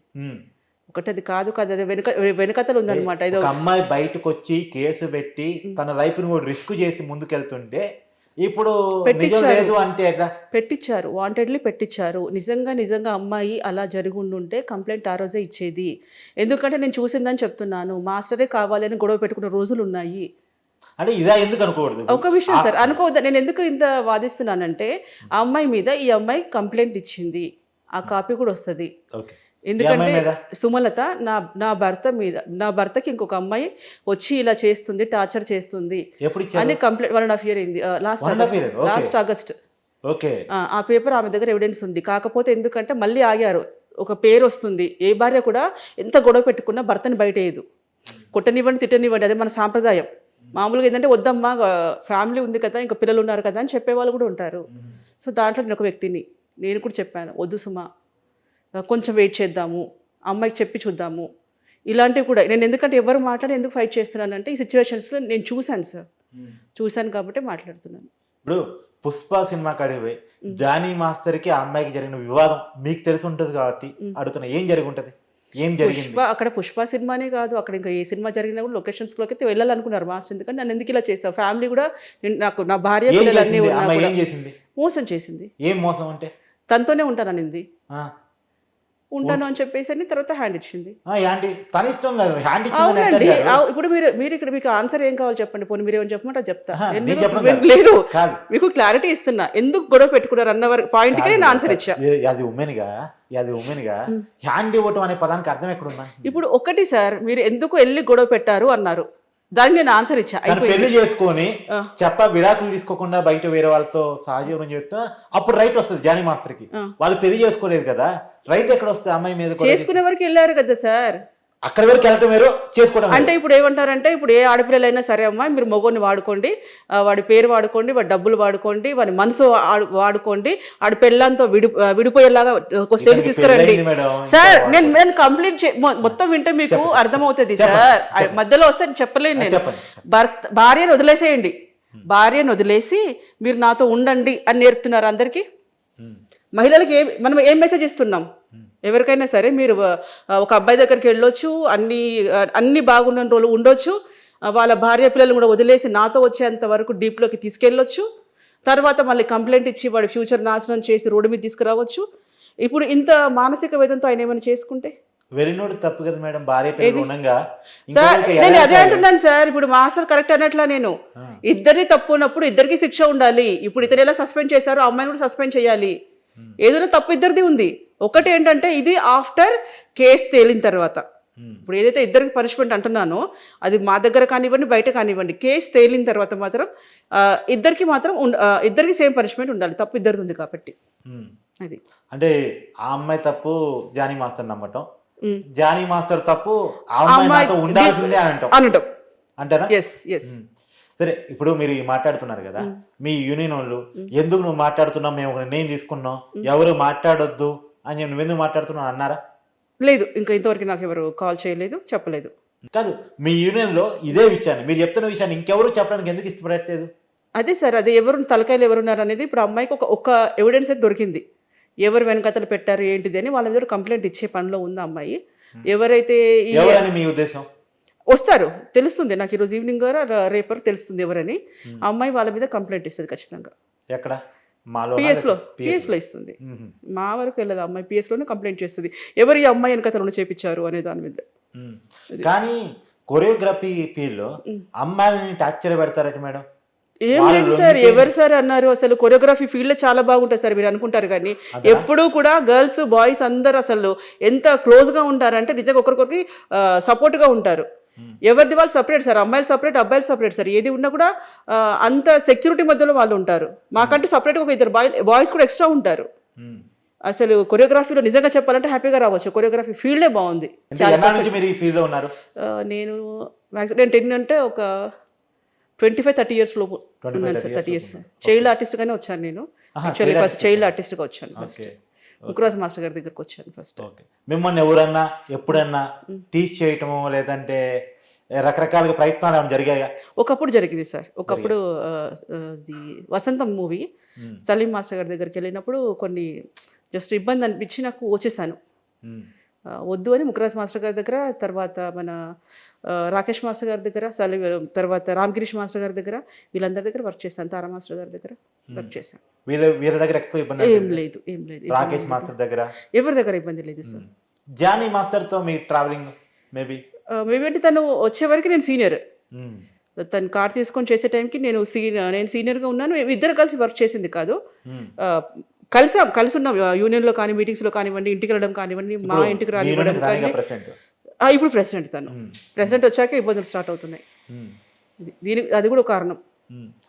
ఒకటది కాదు కదా, అది వెనకతలు ఉందన్నమాట. ఒక అమ్మాయి బయటకు వచ్చి కేసు పెట్టి తన వైపు కూడా రిస్క్ చేసి ముందుకెళ్తుంటే ఇప్పుడు నిజం లేదు అంటే పెట్టించారు, వాంటెడ్లీ పెట్టించారు. నిజంగా అమ్మాయి అలా జరిగి ఉండుంటే కంప్లైంట్ ఆ రోజే ఇచ్చేది. ఎందుకంటే నేను చూసిందని చెప్తున్నాను, మాస్టరే కావాలని గొడవ పెట్టుకున్న రోజులు ఉన్నాయి. అంటే ఇదా ఎందుకు అనుకోకూడదు? ఒక విషయం సార్, అనుకోవద్దు. నేను ఎందుకు ఇంత వాదిస్తున్నానంటే ఆ అమ్మాయి మీద ఈ అమ్మాయి కంప్లైంట్ ఇచ్చింది, ఆ కాపీ కూడా వస్తుంది. ఎందుకంటే సుమలత నా భర్తకి ఇంకొక అమ్మాయి వచ్చి ఇలా చేస్తుంది, టార్చర్ చేస్తుంది అని కంప్లైంట్ 1.5 year అయింది. లాస్ట్ ఆగస్ట్ ఆ పేపర్ ఆమె దగ్గర ఎవిడెన్స్ ఉంది. కాకపోతే ఎందుకంటే మళ్ళీ ఆగారు. ఒక పేరు వస్తుంది, ఏ భార్య కూడా ఎంత గొడవ పెట్టుకున్నా భర్తని బయటేయదు. కొట్టనివ్వండి, తిట్టనివ్వండి, అదే మన సాంప్రదాయం. మామూలుగా ఏంటంటే వద్దమ్మా, ఫ్యామిలీ ఉంది కదా, ఇంకా పిల్లలు ఉన్నారు కదా అని చెప్పేవాళ్ళు కూడా ఉంటారు. సో దాంట్లో నేను ఒక వ్యక్తిని, నేను కూడా చెప్పాను, వద్దు సుమా, కొంచెం వెయిట్ చేద్దాము, అమ్మాయికి చెప్పి చూద్దాము. ఇలాంటివి కూడా నేను ఎందుకంటే ఎవరు మాట్లాడి ఎందుకు ఫైట్ చేస్తున్నానంటే ఈ సిచ్యువేషన్స్లో నేను చూశాను సార్, చూశాను కాబట్టి మాట్లాడుతున్నాను. ఇప్పుడు పుష్ప సినిమా కడిగిపోయి జానీ మాస్టర్కి ఆ అమ్మాయికి జరిగిన వివాదం మీకు తెలిసి ఉంటుంది కాబట్టి అడుగుతున్నా, ఏం జరిగి ఉంటుంది? ఏం జరిగింది? అక్కడ పుష్ప సినిమానే కాదు, అక్కడ ఇంకా ఏ సినిమా జరిగినా కూడా లొకేషన్స్లోకి అయితే వెళ్ళాలనుకున్నారు మాస్టర్. ఎందుకంటే నన్ను ఎందుకు ఇలా చేస్తావు, ఫ్యామిలీ కూడా నాకు, నా భార్య పిల్లలు అన్నీ మోసం చేసింది. ఏం మోసం అంటే? తనతోనే ఉంటాననింది, ఉంటాను అని చెప్పేసి తర్వాత హ్యాండ్ ఇచ్చింది. అవునండి. ఇప్పుడు మీరు ఇక్కడ మీకు ఆన్సర్ ఏం కావాలి చెప్పండి, పోనీ మీరు ఏమని చెప్పమంటే చెప్తా. లేదు, మీకు క్లారిటీ ఇస్తున్నా, ఎందుకు గొడవ పెట్టుకున్నారు అన్న పాయింట్ కి నేను ఆన్సర్ ఇచ్చా. అది ఉమెన్ గా హ్యాండ్ ఇవ్వటం అనే పదానికి అర్థం ఎక్కడుందా? ఇప్పుడు ఒకటి సార్, మీరు ఎందుకు వెళ్ళి గొడవ పెట్టారు అన్నారు, దానికి నేను ఆన్సర్ ఇచ్చా. పెళ్లి చేసుకొని విడాకులు తీసుకోకుండా బయట వేరే వాళ్ళతో సహజీవనం చేస్తున్నా అప్పుడు రైట్ వస్తుంది జానీ మాస్టర్ కి. వాళ్ళు పెళ్లి చేసుకోలేదు కదా, రైట్ ఎక్కడ వస్తుంది? అమ్మాయి మీద చేసుకునే వరకు వెళ్ళారు కదా సార్, అక్కడ వరకు వెళ్ళటం వేరు, చేసుకోవడం అంటే ఇప్పుడు ఏమంటారంటే, ఇప్పుడు ఏ ఆడపిల్లలైనా సరే అమ్మాయి మీరు మొగోని వాడుకోండి, వాడి పేరు వాడుకోండి, వాడి డబ్బులు వాడుకోండి, వాడి మనసు వాడుకోండి, ఆడి పెళ్ళంతో విడిపోయేలాగా ఒక స్టేజ్ తీసుకురండి సార్. నేను కంప్లీట్ మొత్తం వింటే మీకు అర్థమవుతుంది సార్. మధ్యలో వస్తే చెప్పలేను నేను. భార్యను వదిలేసేయండి, భార్యను వదిలేసి మీరు నాతో ఉండండి అని నేర్పుతున్నారు అందరికీ. మహిళలకి మనం ఏం మెసేజ్ ఇస్తున్నాం? ఎవరికైనా సరే మీరు ఒక అబ్బాయి దగ్గరికి వెళ్ళొచ్చు, అన్ని బాగున్న రోజులు ఉండొచ్చు, వాళ్ళ భార్య పిల్లలు కూడా వదిలేసి నాతో వచ్చేంత వరకు డీప్లోకి తీసుకెళ్ళొచ్చు, తర్వాత మళ్ళీ కంప్లైంట్ ఇచ్చి వాడి ఫ్యూచర్ నాశనం చేసి రోడ్డు మీద తీసుకురావచ్చు. ఇప్పుడు ఇంత మానసిక వేదంతో ఆయన ఏమైనా చేసుకుంటే వెరినోడు తప్పు కదా మేడం, భార్య పిల్లలు ఉండగా. సార్ నేను అదే అంటున్నాను సార్, ఇప్పుడు మాస్టర్ కరెక్ట్ అన్నట్లా నేను ఇద్దరిని తప్పు ఉన్నప్పుడు ఇద్దరికి శిక్ష ఉండాలి. ఇప్పుడు ఇతను ఎలా సస్పెండ్ చేశారో అమ్మాయిని కూడా సస్పెండ్ చేయాలి. ఏదైనా తప్పు ఇద్దరిది ఉంది. ఒకటి ఏంటంటే ఇది ఆఫ్టర్ కేసు తేలిన తర్వాత, ఇప్పుడు ఏదైతే ఇద్దరికి పనిష్మెంట్ అంటున్నానో అది మా దగ్గర కానివ్వండి బయట కానివ్వండి, కేసు తేలిన తర్వాత మాత్రం ఇద్దరికి సేమ్ పనిష్మెంట్ ఉండాలి. తప్పు ఇద్దరిది ఉంది కాబట్టి అది. అంటే ఆ అమ్మాయి తప్పు జానీ మాస్టర్ నమ్మటం, జానీ మాస్టర్ తప్పు ఆ అమ్మాయి ఉండాల్సిందే అనటం అంటారా? Yes yes. సరే, ఇప్పుడు మీరు మాట్లాడుతున్నారు కదా, మీ యూనియన్ వాళ్ళు ఎందుకు నువ్వు మాట్లాడుతున్నావు, మేము ఒక నిర్ణయం తీసుకున్నాం, ఎవరు మాట్లాడొద్దు అని చెప్పి నువ్వెందుకు మాట్లాడుతున్నావు అన్నారా? లేదు, ఇంకా ఇంతవరకు నాకు ఎవరు కాల్ చేయలేదు, చెప్పలేదు. కాదు, మీ యూనియన్ లో ఇదే విషయాన్ని మీరు చెప్తున్న విషయాన్ని ఇంకెవరు చెప్పడానికి ఎందుకు ఇష్టపడట్లేదు? అదే సార్, అది ఎవరు తలకాయలు ఎవరున్నారు అనేది ఇప్పుడు అమ్మాయికి ఒక ఎవిడెన్స్ అయితే దొరికింది. ఎవరు వెనకతలు పెట్టారు ఏంటిది అని వాళ్ళ మీద కంప్లైంట్ ఇచ్చే పనిలో ఉంది అమ్మాయి. ఎవరైతే మీ ఉద్దేశం వస్తారు తెలుస్తుంది నాకు, ఈరోజు ఈవినింగ్ రేపటి తెలుస్తుంది ఎవరని. ఆ అమ్మాయి వాళ్ళ మీద కంప్లైంట్ ఇస్తుంది ఖచ్చితంగా. ఎక్కడ? మాలో పిఎస్ లో ఇస్తుంది. మా వరకు వెళ్ళదు అమ్మాయి, పిఎస్ లోనే కంప్లైంట్ చేస్తుంది ఎవరు ఈ అమ్మాయి వెనకతలను చేపించారు అనే దాని మీద. కానీ కొరియోగ్రఫీ ఫీల్డ్ లో అమ్మాయిలని టార్చర్ పెడతారట మేడం. ఏం లేదు సార్, ఎవరు సార్ అన్నారు? అసలు కొరియోగ్రఫీ ఫీల్డ్ చాలా బాగుంటుంది సార్, మీరు అనుకుంటారు కానీ ఎప్పుడూ కూడా గర్ల్స్ బాయ్స్ అందరు అసలు ఎంత క్లోజ్ గా ఉంటారంటే నిజంగా ఒకరికొకరికి సపోర్ట్ గా ఉంటారు. ఎవరిది వాళ్ళు సపరేట్ సార్, అమ్మాయిలు సపరేట్ అబ్బాయిలు సపరేట్ సార్, ఏది ఉన్నా కూడా అంత సెక్యూరిటీ మధ్యలో వాళ్ళు ఉంటారు. మాకంటూ సపరేట్గా ఒక ఇద్దరు బాయ్స్ కూడా ఎక్స్ట్రా ఉంటారు. అసలు కొరియోగ్రఫీలో నిజంగా చెప్పాలంటే హ్యాపీగా రావచ్చు, కొరియోగ్రఫీ ఫీల్డే బాగుంది. నేను 10 అంటే ఒక 25-30 years లోపు ఉన్నాను సార్. 30 years చైల్డ్ ఆర్టిస్ట్ గానే వచ్చాను నేను. యాక్చువల్లీ ఫస్ట్ చైల్డ్ ఆర్టిస్ట్ గా వచ్చాను. ఫస్ట్ ముకురాజ్ మాస్టర్ గారి దగ్గరకు వచ్చాను ఫస్ట్. మిమ్మల్ని ఎవరన్నా ఎప్పుడన్నా టీచ్ చేయటము లేదంటే రకరకాలుగా ప్రయత్నాలు ఏమైనా జరిగాయా? ఒకప్పుడు జరిగింది సార్. ఒకప్పుడు వసంతం మూవీ సలీం మాస్టర్ గారి దగ్గరికి వెళ్ళినప్పుడు కొన్ని జస్ట్ ఇబ్బంది అనిపించి నాకు వచ్చేసాను. వద్దు అని ముకురాజ్ మాస్టర్ గారి దగ్గర, తర్వాత మన రాకేష్ మాస్టర్ గారి దగ్గర, తర్వాత రామగిరీష్ మాస్టర్ గారి దగ్గర, వీళ్ళందరి దగ్గర వర్క్ చేశాను. తారా మాస్టర్ గారి దగ్గర వర్క్ చేశాను. వీళ్ళ దగ్గర ఎక్కువ ఇబ్బంది ఏం లేదు. రాకేష్ మాస్టర్ దగ్గర ఎవరి దగ్గర ఇబ్బంది లేదు సార్. జానీ మాస్టర్ తో మీ ట్రావెలింగ్ మేబీ అంటే తను వచ్చే వరకు నేను సీనియర్. తను కార్డ్ తీసుకొని చేసే టైంకి నేను సీనియర్గా ఉన్నాను. ఇద్దరు కలిసి వర్క్ చేసింది కాదు, కలిసి ఉన్నాం. యూనియన్లో కానీ మీటింగ్స్లో కానివ్వండి, ఇంటికి వెళ్ళడం కానివ్వండి, మా ఇంటికి రానివ్వడం కానీ. ఇప్పుడు ప్రెసిడెంట్ తను. ప్రెసిడెంట్ వచ్చాక ఇబ్బందులు స్టార్ట్ అవుతున్నాయి. అది కూడా కారణం.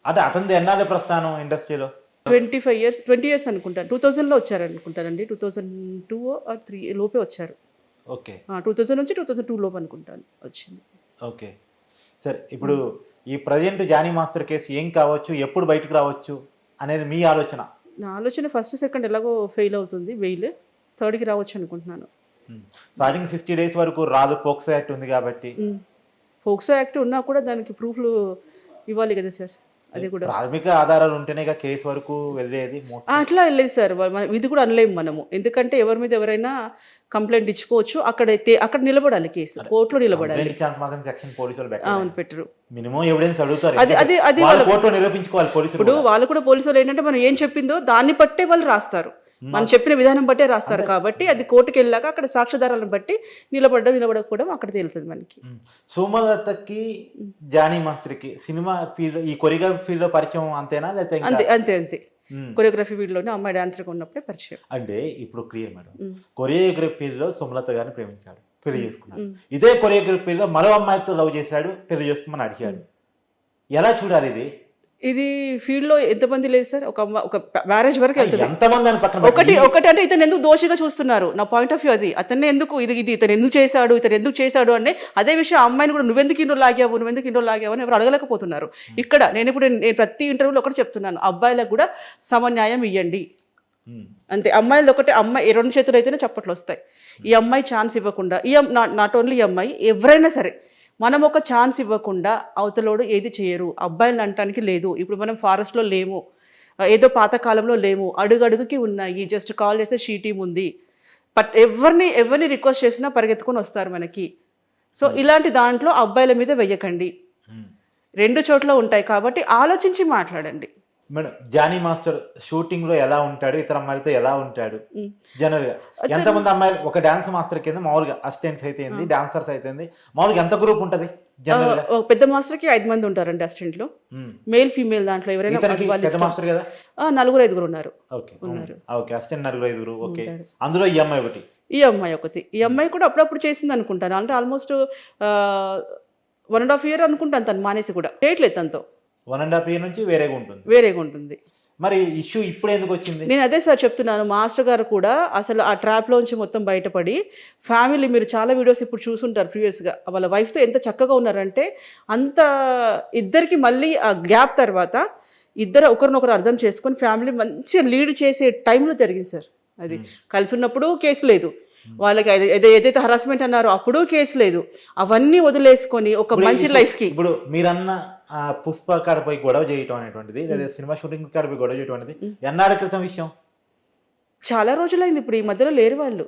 అంటే అతనిది ఎన్నాళ్ళ ప్రస్థానం ఇండస్ట్రీలో? 20 years అనుకుంటాను. 2000లో వచ్చారు అనుకుంటానండి. 2002 or 2003 లోపే వచ్చారు. ఓకే. 2000 నుంచి 2002 లోపు అనుకుంటాను వచ్చింది. ఓకే సరే, ఇప్పుడు ఈ ప్రజెంట్ జానీ మాస్టర్ కేసు ఏం కావచ్చు, ఎప్పుడు బయటకు రావచ్చు అనేది మీ ఆలోచన? నా ఆలోచన ఫస్ట్ సెకండ్ ఎలాగో ఫెయిల్ అవుతుంది, బెయిల్ 3rd రావచ్చు అనుకుంటున్నాను. స్టార్టింగ్ 60 days వరకు రాదు, పోక్సో యాక్ట్ ఉంది కాబట్టి. పోక్సో యాక్ట్ ఉన్నా కూడా దానికి ప్రూఫ్లు ఇవ్వాలి కదా సార్. అది కూడా ప్రాథమిక ఆధారాలు ఉంటేనే కేసు వరకు వెళ్ళేది. అట్లా వెళ్ళేది సార్. ఇది కూడా అనలేము మనము, ఎందుకంటే ఎవరి మీద ఎవరైనా కంప్లైంట్ ఇచ్చుకోవచ్చు. అక్కడ నిలబడాలి, కేసు కోర్టులో నిలబడాలి. అవును, పెట్టరు. మినిమం ఎవిడెన్స్ అడుగుతారు. అది కోర్టులో నిరూపించుకోవాలి పోలీసులు. ఇప్పుడు వాళ్ళు కూడా పోలీసులు ఏంటంటే మనం ఏం చెప్పిందో దాన్ని బట్టే వాళ్ళు రాస్తారు, మనం చెప్పిన విధానం బట్టే రాస్తారు. కాబట్టి అది కోర్టుకు వెళ్ళాక అక్కడ సాక్ష్యాధారాలను బట్టి నిలబడకపోవడం అక్కడ తేలుతుంది మనకి. సుమలతకి జానీ మాస్టర్ కి సినిమా ఫీల్డ్, ఈ కొరియోగ్రఫీ ఫీల్డ్ లో పరిచయం అంతేనా? అంతే కొరియోగ్రఫీ ఫీల్డ్ లోనే అమ్మాయి డాన్సర్ ఉన్నప్పుడే పరిచయం. అంటే ఇప్పుడు క్లియర్ మేడం, కొరియోగ్రఫీ ఫీల్డ్ లో సుమలత గారిని ప్రేమించాడు, పెళ్లి చేసుకున్నాడు. ఇదే కొరియోగ్రఫీ ఫీల్డ్ లో మరో అమ్మాయితో లవ్ చేశాడు, పెళ్లి చేసుకోమని అడిగాడు. ఎలా చూడాలి ఇది? ఇది ఫీల్డ్ లో ఎంతమంది లేదు సార్, ఒక మ్యారేజ్ వరకు వెళ్తుంది. ఒకటి అంటే ఇతను ఎందుకు దోషిగా చూస్తున్నారు, నా పాయింట్ ఆఫ్ వ్యూ అది. అతన్ని ఎందుకు ఇతను ఎందుకు చేశాడు అంటే అదే విషయం అమ్మాయిని కూడా నువ్వెందుకు ఇన్నో లాగావు అని ఎవరు అడగలేకపోతున్నారు. ఇక్కడ నేను ప్రతి ఇంటర్వ్యూలో ఒకటి చెప్తున్నాను, అబ్బాయిలకు కూడా సమన్యాయం ఇవ్వండి అంతే. అమ్మాయిలు ఒకటి, అమ్మాయి 2 చేతులు అయితేనే చప్పట్లు వస్తాయి. ఈ అమ్మాయి ఛాన్స్ ఇవ్వకుండా, నాట్ ఓన్లీ ఈ అమ్మాయి, ఎవరైనా సరే మనం ఒక ఛాన్స్ ఇవ్వకుండా అవతలోడు ఏది చేయరు. అబ్బాయిలు అనటానికి లేదు. ఇప్పుడు మనం ఫారెస్ట్లో లేము, ఏదో పాతకాలంలో లేము, అడుగడుగుకి ఉన్నాయి. జస్ట్ కాల్ చేస్తే షీ టీమ్ ఉంది. బట్ ఎవరిని రిక్వెస్ట్ చేసినా పరిగెత్తుకొని వస్తారు మనకి. సో ఇలాంటి దాంట్లో అబ్బాయిల మీద వెయ్యకండి. 2 చోట్ల ఉంటాయి కాబట్టి ఆలోచించి మాట్లాడండి. మేడం, జానీ మాస్టర్ షూటింగ్ లో ఎలా ఉంటాడు, ఇతర అమ్మాయిలతో ఎలా ఉంటాడు? జనరల్ గా ఎంతమంది అమ్మాయిలు ఒక డాన్స్ మాస్టర్ కింద మామూలుగా అసిస్టెంట్స్ అయితే డాన్సర్స్ అయితే మామూలుగా ఎంత గ్రూప్ ఉంటది? పెద్ద మాస్టర్ కి 5 మంది ఉంటారండి అసిస్టెంట్లు, మేల్ ఫీమేల్. దాంట్లో ఎవరైనా 4-5 ఉన్నారు. అసిస్టెంట్ 4-5. ఓకే, అందులో ఈ అమ్మాయి ఒకటి. ఈ అమ్మాయి కూడా అప్పుడప్పుడు చేసింది అనుకుంటాను. అంటే ఆల్మోస్ట్ 1.5 year అనుకుంటాను తను మానేసి కూడా చేయట్లేదు. తనతో 1.5 year నుంచి వేరేగా ఉంటుంది. మరి ఇష్యూ ఇప్పుడు ఎందుకు వచ్చింది? నేను అదే సార్ చెప్తున్నాను. మాస్టర్ గారు కూడా అసలు ఆ ట్రాప్లోంచి మొత్తం బయటపడి ఫ్యామిలీ, మీరు చాలా వీడియోస్ ఇప్పుడు చూసుంటారు ప్రీవియస్గా, వాళ్ళ వైఫ్తో ఎంత చక్కగా ఉన్నారంటే అంత. ఇద్దరికి మళ్ళీ ఆ గ్యాప్ తర్వాత ఇద్దరు ఒకరినొకరు అర్థం చేసుకొని ఫ్యామిలీ మంచిగా లీడ్ చేసే టైంలో జరిగింది సార్. అది కలిసి ఉన్నప్పుడు కేసు లేదు, వాళ్ళకి ఏదైతే హరాస్మెంట్ అన్నారో అప్పుడు కేసు లేదు. అవన్నీ వదిలేసుకొని ఒక మంచి లైఫ్ కి. ఇప్పుడు మీరన్న పుష్ప కాడపై గొడవ చేయటం అనేటువంటిది, లేదా సినిమా షూటింగ్ కాడపై గొడవ చేయటం అనేది ఎన్నాళ్ళ క్రితం విషయం? చాలా రోజులైంది. ఇప్పుడు ఈ మధ్యలో లేరు వాళ్ళు.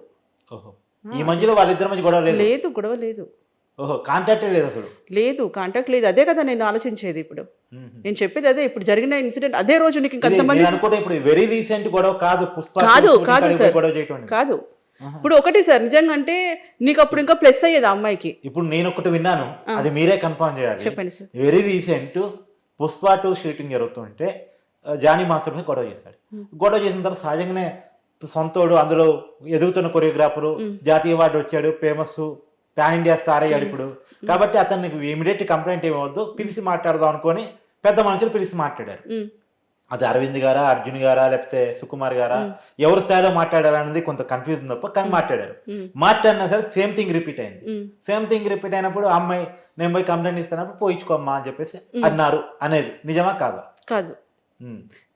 ఈ మధ్యలో వాళ్ళిద్దరి మధ్య గొడవ లేదు. గొడవ లేదు. ఓహో, కాంటాక్టే లేదు అసలు. లేదు, కాంటాక్ట్ లేదు. అదే కదా నేను ఆలోచించేది ఇప్పుడు. మ్మ్. నేను చెప్పేది అదే. ఇప్పుడు జరిగిన ఇన్సిడెంట్ అదే రోజు నీకు ఇది ఇంకంతమంది నేను అనుకుంటే ఇప్పుడు వెరీ రీసెంట్ గొడవ కాదు, పుష్ప కాదు, shooting కాదు కాడికి సార్. పోయి గొడవ చేయటం అనేది. కాదు. ఇప్పుడు ఒకటి సార్, నిజంగా అంటే నీకు అప్పుడు ఇంకా ప్లస్ అయ్యేది ఆ అమ్మాయికి. ఇప్పుడు నేను ఒకటి విన్నాను, అది మీరే కన్ఫర్మ్ చేయాలి. చెప్పండి sir. Very recent Pushpa 2 shooting జరుగుతుంటే జానీ మాస్టర్ మీద గొడవ చేశాడు. గొడవ చేసిన తర్వాత సహజంగానే సొంతోడు, అందులో ఎదుగుతున్న కొరియోగ్రాఫరు, జాతీయ అవార్డు వచ్చాడు, ఫేమస్ పాన్ ఇండియా స్టార్ అయ్యాడు ఇప్పుడు. కాబట్టి అతనికి ఇమీడియట్ కంప్లైంట్ ఏమవద్దు, పిలిచి మాట్లాడదాం అనుకొని పెద్ద మనుషులు పిలిచి మాట్లాడారు. ఉమ్, అది అరవింద్ గారా, అర్జున్ గారా, లేకపోతే సుకుమార్ గారా, ఎవరు స్థాయిలో మాట్లాడారనేది కొంత కన్ఫ్యూజన్ తప్ప, కానీ మాట్లాడారు. మాట్లాడినా సరే సేమ్ థింగ్ రిపీట్ అయింది. సేమ్ థింగ్ రిపీట్ అయినప్పుడు అమ్మాయి నేను పోయి కంప్లైంట్ ఇస్తానప్పుడు పోయించుకోమ్మా అని చెప్పేసి అన్నారు అనేది నిజమా కాదా? కాదు.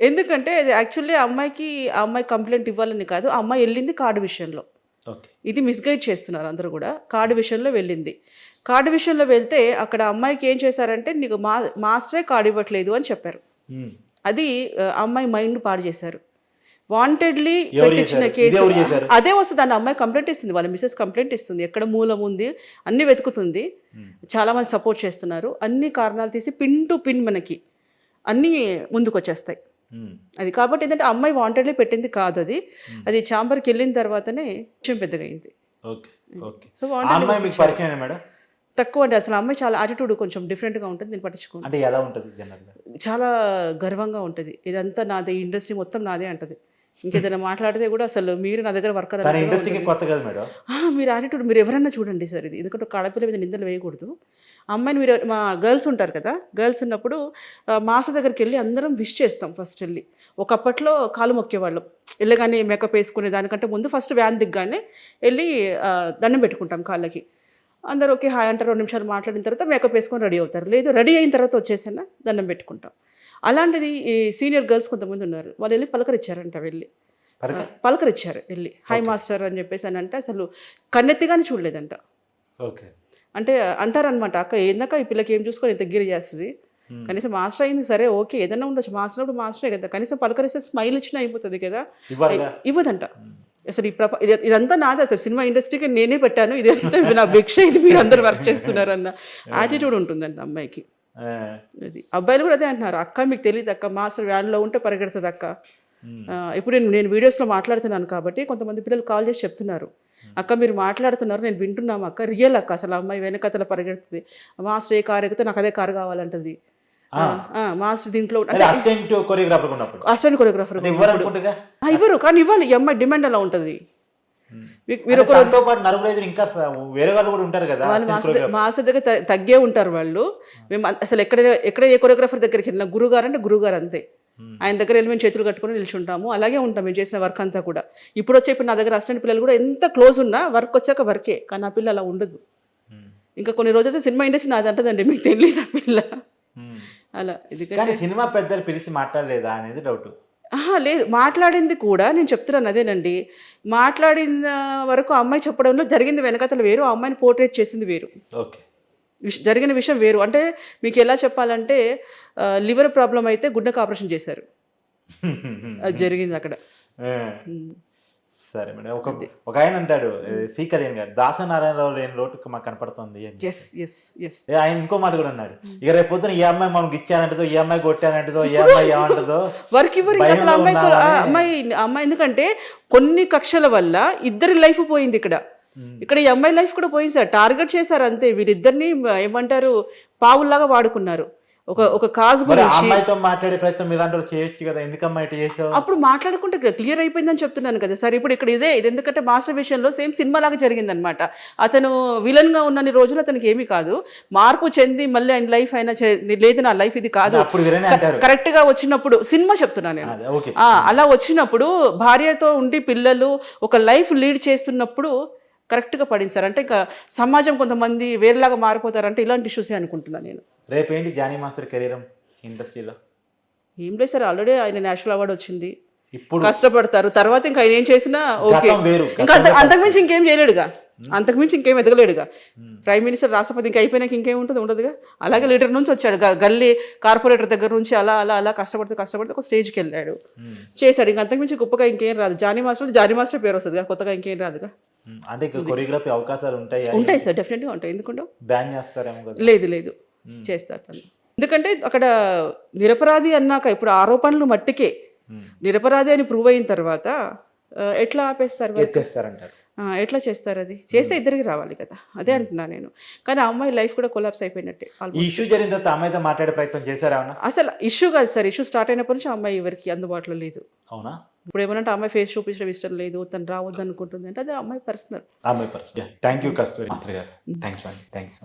ఎందుకంటే అది యాక్చువల్లీ ఆ అమ్మాయి కంప్లైంట్ ఇవ్వాలని కాదు, ఆ అమ్మాయి వెళ్ళింది కార్డు విషయంలో. ఓకే. ఇది మిస్గైడ్ చేస్తున్నారు అందరూ కూడా. కార్డు విషయంలో వెళ్ళింది. కార్డు విషయంలో వెళ్తే అక్కడ అమ్మాయికి ఏం చేశారంటే నీకు మాస్టరే కార్డు ఇవ్వట్లేదు అని చెప్పారు. అది అమ్మాయి మైండ్ పాడు చేశారు. వాంటెడ్లీ పెట్టించిన కేసు అదే వస్తుంది. దాన్ని అమ్మాయి కంప్లైంట్ ఇస్తుంది, వాళ్ళ మిసెస్ కంప్లైంట్ ఇస్తుంది. ఎక్కడ మూలం ఉంది అన్ని వెతుకుతుంది. చాలా మంది సపోర్ట్ చేస్తున్నారు. అన్ని కారణాలు తీసి పిన్ టు పిన్ మనకి అన్నీ ముందుకు వచ్చేస్తాయి. అది కాబట్టి ఏంటంటే అమ్మాయి వాంటెడ్లీ పెట్టింది కాదు. అది ఛాంబర్కి వెళ్ళిన తర్వాతనే విషయం పెద్దగా అయింది. సో వాంటెడ్ తక్కువ అంటే అసలు అమ్మాయి చాలా యాటిట్యూడ్ కొంచెం డిఫరెంట్గా ఉంటుంది. నేను పట్టించుకోండి. అంటే ఎలా ఉంటుంది? చాలా గర్వంగా ఉంటుంది. ఇదంతా నాదే, ఇండస్ట్రీ మొత్తం నాదే అంటది. ఇంకేదైనా మాట్లాడితే కూడా అసలు మీరు నా దగ్గర వర్కర్ మీరు యాటిట్యూడ్ మీరు ఎవరన్నా చూడండి సార్. ఇది ఎందుకంటే ఒక ఆడపిల్ల మీద నిందలు వేయకూడదు. అమ్మాయిని మీరు మా గర్ల్స్ ఉంటారు కదా, గర్ల్స్ ఉన్నప్పుడు మాస్టర్ దగ్గరికి వెళ్ళి అందరం విష్ చేస్తాం. ఫస్ట్ వెళ్ళి ఒకప్పట్లో కాలు మొక్కేవాళ్ళం. వెళ్ళగానే మేకప్ వేసుకునే దానికంటే ముందు ఫస్ట్ వ్యాన్ దిగ్గానే వెళ్ళి దండం పెట్టుకుంటాం కాళ్ళకి. అందరూ ఓకే హాయ్ అంటారు, 2 నిమిషాలు మాట్లాడిన తర్వాత మేకప్ వేసుకొని రెడీ అవుతారు. లేదు రెడీ అయిన తర్వాత వచ్చేసినా దండం పెట్టుకుంటాం. అలాంటిది ఈ సీనియర్ గర్ల్స్ కొంతమంది ఉన్నారు, వాళ్ళు వెళ్ళి పలకరించారంట. పలకరించారు వెళ్ళి హాయ్ మాస్టర్ అని చెప్పేసి అని అంటే అసలు కన్నెత్తిగానే చూడలేదంట. అంటే అంటారనమాట, అక్క ఏందక్క ఈ పిల్లకి ఏం చూసుకొని ఇంత గిరి చేస్తుంది, కనీసం మాస్టర్ అయింది సరే ఓకే ఏదైనా ఉండొచ్చు, మాస్టర్ అప్పుడు మాస్టరే కదా, కనీసం పలకరిస్తే స్మైల్ ఇచ్చినా అయిపోతుంది కదా. ఇవ్వదంట. అసలు ఇదంతా నాదే, అసలు సినిమా ఇండస్ట్రీకి నేనే పెట్టాను, ఇదంతా నా భిక్ష, ఇది మీరు అందరు వర్క్ చేస్తున్నారన్న యాటిట్యూడ్ ఉంటుందంట అమ్మాయికి. అది అబ్బాయిలు కూడా అదే అంటున్నారు, అక్క మీకు తెలియదు అక్క, మాస్టర్ వ్యాన్లో ఉంటే పరిగెడుతుంది అక్క. ఇప్పుడు నేను వీడియోస్లో మాట్లాడుతున్నాను కాబట్టి కొంతమంది పిల్లలు కాల్ చేసి చెప్తున్నారు, అక్క మీరు మాట్లాడుతున్నారు నేను వింటున్నాము అక్క, రియల్ అక్క అసలు అమ్మాయి వెనకతల పరిగెడుతుంది, మాస్టర్ ఏ కారు ఎక్కితే నాకు అదే కారు కావాలంటది. మాస్టర్ దీంట్లో అసిస్టెంట్ కొరియోగ్రాఫర్ ఇవ్వరు, కానీ ఇవ్వాలి. ఈ అమ్మాయి డిమాండ్ అలా ఉంటుంది. మాస్టర్ దగ్గర తగ్గే ఉంటారు వాళ్ళు. మేము అసలు ఎక్కడ ఏ కొరియోగ్రాఫర్ దగ్గరికి వెళ్ళినా గురుగారు అంటే గురుగారు అంతే, ఆయన దగ్గర వెళ్ళి మేము చేతులు కట్టుకొని నిల్చుంటాము. అలాగే ఉంటాం మేము చేసిన వర్క్ అంతా కూడా. ఇప్పుడు వచ్చే ఇప్పుడు నా దగ్గర అసిస్టెంట్ పిల్లలు కూడా ఎంత క్లోజ్ ఉన్నా వర్క్ వచ్చాక వర్కే, కానీ ఆ పిల్ల అలా ఉండదు. ఇంకా కొన్ని రోజులైతే సినిమా ఇండస్ట్రీ నాది అంటదండి, మీకు తెలియదు ఆ పిల్ల అలా. ఎందుకంటే సినిమా పెద్దలు పిలిచి మాట్లాడలేదా అనేది డౌట్. లేదు, మాట్లాడింది కూడా నేను చెప్తున్నాను అదేనండి. మాట్లాడిన వరకు అమ్మాయి చెప్పడంలో జరిగింది వెనకతలు వేరు, ఆ అమ్మాయిని పోర్ట్రేట్ చేసింది వేరు, జరిగిన విషయం వేరు. అంటే మీకు ఎలా చెప్పాలంటే లివర్ ప్రాబ్లం అయితే గుండెకి ఆపరేషన్ చేశారు, అది జరిగింది అక్కడ. సరే మేడం, ఒక ఆయన అంటాడు సీకరేణి గారు, దాసనారాయణరావు లేని లోటు మాకు కనపడుతుంది. ఆయన ఇంకో మాట కూడా అన్నాడు, ఇక రేపు పొద్దున ఈ అమ్మాయి మనకి ఇచ్చానంటదో, ఈ అమ్మాయి కొట్టానంటదో, ఈ అమ్మాయి ఏమంటదో వర్క్ ఇవ్వరు అసలు అమ్మాయి. ఎందుకంటే కొన్ని కక్షల వల్ల ఇద్దరి లైఫ్ పోయింది ఇక్కడ ఈ అమ్మాయి లైఫ్ కూడా పోయింది సార్. టార్గెట్ చేశారు అంతే, వీరిద్దరిని ఏమంటారు పావుల్లాగా వాడుకున్నారు. ఒక కాజ్ అమ్మాయితో మాట్లాడే ప్రయత్నం ఇలాంటి చేయొచ్చు కదా, ఎందుకమ్మా ఇటు చేసావు? అప్పుడు మాట్లాడుకుంటే క్లియర్ అయిపోయిందని చెప్తున్నాను కదా సార్. ఇప్పుడు ఇక్కడ ఇది ఎందుకంటే మాస్టర్ విషయంలో సేమ్ సినిమా లాగా జరిగిందనమాట. అతను విలన్ గా ఉన్న రోజులు అతనికి ఏమీ కాదు, మార్పు చెంది మళ్ళీ ఆయన లైఫ్ అయినా లేదు నా లైఫ్ ఇది కాదు కరెక్ట్ గా వచ్చినప్పుడు సినిమా చెప్తున్నాను నేను. అలా వచ్చినప్పుడు భార్యతో ఉండి పిల్లలు ఒక లైఫ్ లీడ్ చేస్తున్నప్పుడు కరెక్ట్గా పడింది సార్. అంటే ఇంకా సమాజం కొంతమంది వేరేలాగా మారిపోతారంటే ఇలాంటి ఇష్యూసే అనుకుంటున్నాను నేను. రేపేంటి జానీ మాస్టర్ కెరీర్ ఇండస్ట్రీలో? ఏం లేదు సార్, ఆల్రెడీ ఆయన నేషనల్ అవార్డు వచ్చింది, ఇప్పుడు కష్టపడతారు. తర్వాత ఇంకా ఆయన ఏం చేసినా ఓకే, ఇంకా అంతకుమించి ఇంకేం చేయలేడుగా, అంతకుమించి ఇంకేం ఎదగలేడుగా. ప్రైమ్ మినిస్టర్ రాష్ట్రపతి ఇంకా అయిపోయినాక ఇంకేం ఉంటుంది, ఉండదుగా. అలాగే లీడర్ నుంచి వచ్చాడు, గల్లీ కార్పొరేటర్ దగ్గర నుంచి అలా అలా అలా కష్టపడుతూ ఒక స్టేజ్కి వెళ్ళాడు, చేశాడు. ఇంకా అంతకుమించి గొప్పగా ఇంకేం రాదు. జానీ మాస్టర్ పేరు వస్తుందిగా, కొత్తగా ఇంకేం రాదుగా. అంటే ఇక కొరియోగ్రఫీ అవకాశాలు ఉంటాయా? ఉంటాయి సార్, డెఫినెట్గా ఉంటాయి. ఎందుకుంటావు? బ్యాన్ చేస్తారేమో కదా. లేదు చేస్తారు తను. ఎందుకంటే అక్కడ నిరపరాధి అన్నాక ఇప్పుడు ఆరోపణలు మట్టికే నిరపరాధి అని ప్రూవ్ అయిన తర్వాత ఎట్లా ఆపేస్తారు వాళ్ళు? ఎత్తేస్తారంటారు. ఎట్లా చేస్తారు? అది చేస్తే ఇద్దరికి రావాలి కదా, అదే అంటున్నా నేను. కానీ ఆ అమ్మాయి లైఫ్ కూడా కొలాప్స్ అయిపోయినట్టే ఈ ఆల్మోస్ట్. ఇష్యూ జరిగిన తర్వాత అమ్మాయితో మాట్లాడే ప్రయత్నం చేశారా? అసలు ఇష్యూ కాదు సార్, ఇష్యూ స్టార్ట్ అయినప్పటి నుంచి ఆ అమ్మాయి ఎవరికి అందుబాటులో లేదు. అవునా? ఇప్పుడు ఏమనంటే అమ్మాయి ఫేస్ చూపించడం ఇష్టం లేదు, తను రావద్దు అనుకుంటుంది అంటే అది అమ్మాయి పర్సనల్. అమ్మాయి person. Thank you Kasturi master గారు. థ్యాంక్స్ అండి. థ్యాంక్స్.